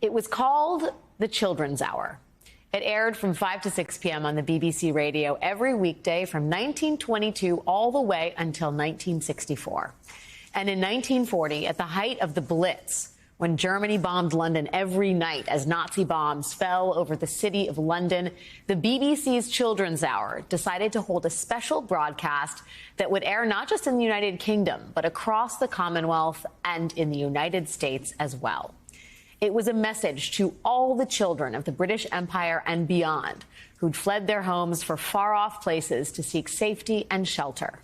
It was called The Children's Hour. It aired from 5 to 6 p.m. on the BBC radio every weekday from 1922 all the way until 1964. And in 1940, at the height of the Blitz, when Germany bombed London every night as Nazi bombs fell over the city of London, the BBC's Children's Hour decided to hold a special broadcast that would air not just in the United Kingdom, but across the Commonwealth and in the United States as well. It was a message to all the children of the British Empire and beyond who'd fled their homes for far-off places to seek safety and shelter.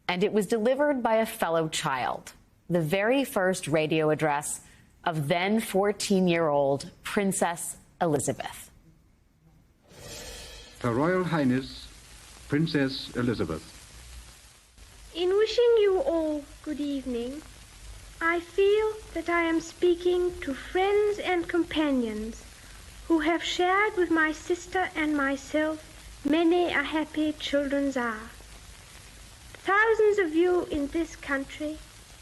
And it was delivered by a fellow child, the very first radio address of then 14-year-old Princess Elizabeth. Her Royal Highness, Princess Elizabeth. In wishing you all good evening, I feel that I am speaking to friends and companions who have shared with my sister and myself many a happy children's hour. Thousands of you in this country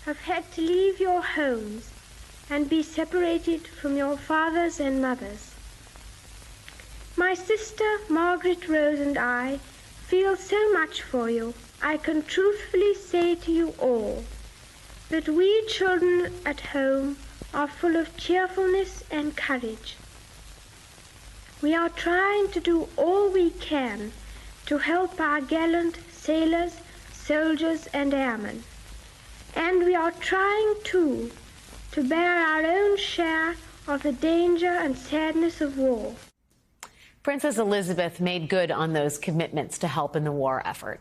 have had to leave your homes and be separated from your fathers and mothers. My sister Margaret Rose and I feel so much for you. I can truthfully say to you all that we children at home are full of cheerfulness and courage. We are trying to do all we can to help our gallant sailors, soldiers and airmen. And we are trying too to bear our own share of the danger and sadness of war. Princess Elizabeth made good on those commitments to help in the war effort.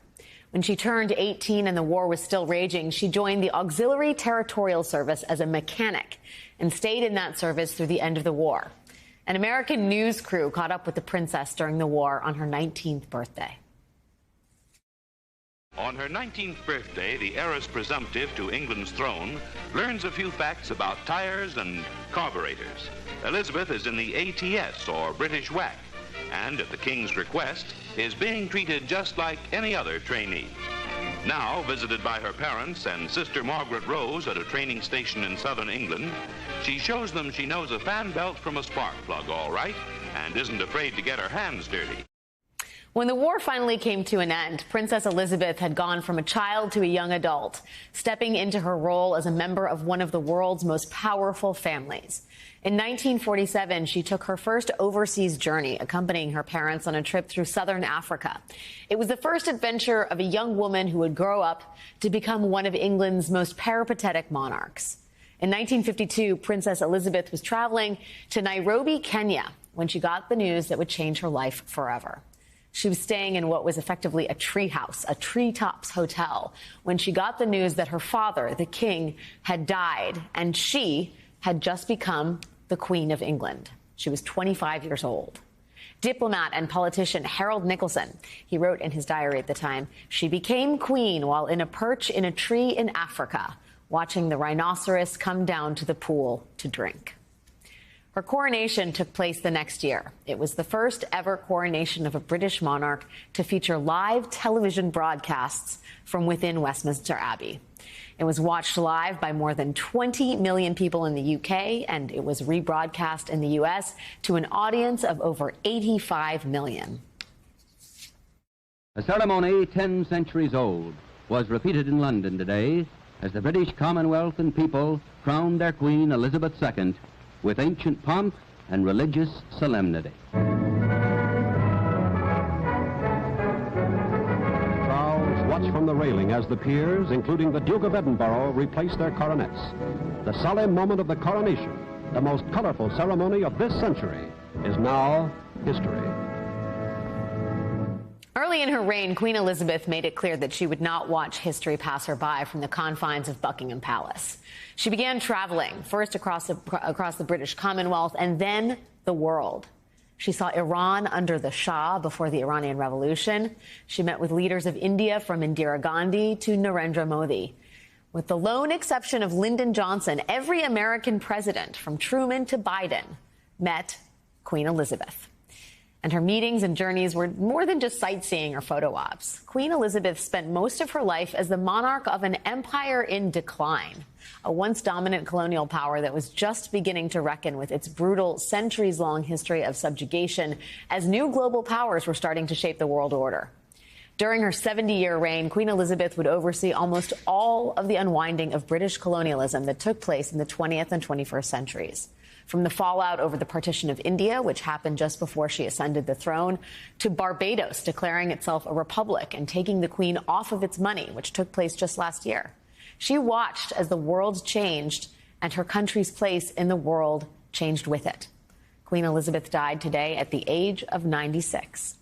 When she turned 18 and the war was still raging, she joined the Auxiliary Territorial Service as a mechanic and stayed in that service through the end of the war. An American news crew caught up with the princess during the war on her 19th birthday. On her 19th birthday, the heiress presumptive to England's throne learns a few facts about tires and carburetors. Elizabeth is in the ATS, or British WAC, and at the King's request, is being treated just like any other trainee. Now, visited by her parents and sister Margaret Rose at a training station in southern England, she shows them she knows a fan belt from a spark plug all right, and isn't afraid to get her hands dirty. When the war finally came to an end, Princess Elizabeth had gone from a child to a young adult, stepping into her role as a member of one of the world's most powerful families. In 1947, she took her first overseas journey, accompanying her parents on a trip through southern Africa. It was the first adventure of a young woman who would grow up to become one of England's most peripatetic monarchs. In 1952, Princess Elizabeth was traveling to Nairobi, Kenya, when she got the news that would change her life forever. She was staying in what was effectively a treehouse, a treetops hotel, when she got the news that her father, the king, had died, and she had just become the Queen of England. She was 25 years old. Diplomat and politician Harold Nicolson, he wrote in his diary at the time, she became queen while in a perch in a tree in Africa, watching the rhinoceros come down to the pool to drink. Her coronation took place the next year. It was the first ever coronation of a British monarch to feature live television broadcasts from within Westminster Abbey. It was watched live by more than 20 million people in the UK, and it was rebroadcast in the US to an audience of over 85 million. A ceremony 10 centuries old was repeated in London today as the British Commonwealth and people crowned their Queen Elizabeth II with ancient pomp and religious solemnity. Crowds watch from the railing as the peers, including the Duke of Edinburgh, replace their coronets. The solemn moment of the coronation, the most colorful ceremony of this century, is now history. Early in her reign, Queen Elizabeth made it clear that she would not watch history pass her by from the confines of Buckingham Palace. She began traveling, first across the British Commonwealth and then the world. She saw Iran under the Shah before the Iranian Revolution. She met with leaders of India from Indira Gandhi to Narendra Modi. With the lone exception of Lyndon Johnson, every American president, from Truman to Biden, met Queen Elizabeth. And her meetings and journeys were more than just sightseeing or photo ops. Queen Elizabeth spent most of her life as the monarch of an empire in decline, a once dominant colonial power that was just beginning to reckon with its brutal, centuries-long history of subjugation as new global powers were starting to shape the world order. During her 70-year reign, Queen Elizabeth would oversee almost all of the unwinding of British colonialism that took place in the 20th and 21st centuries. From the fallout over the partition of India, which happened just before she ascended the throne, to Barbados declaring itself a republic and taking the Queen off of its money, which took place just last year. She watched as the world changed and her country's place in the world changed with it. Queen Elizabeth died today at the age of 96.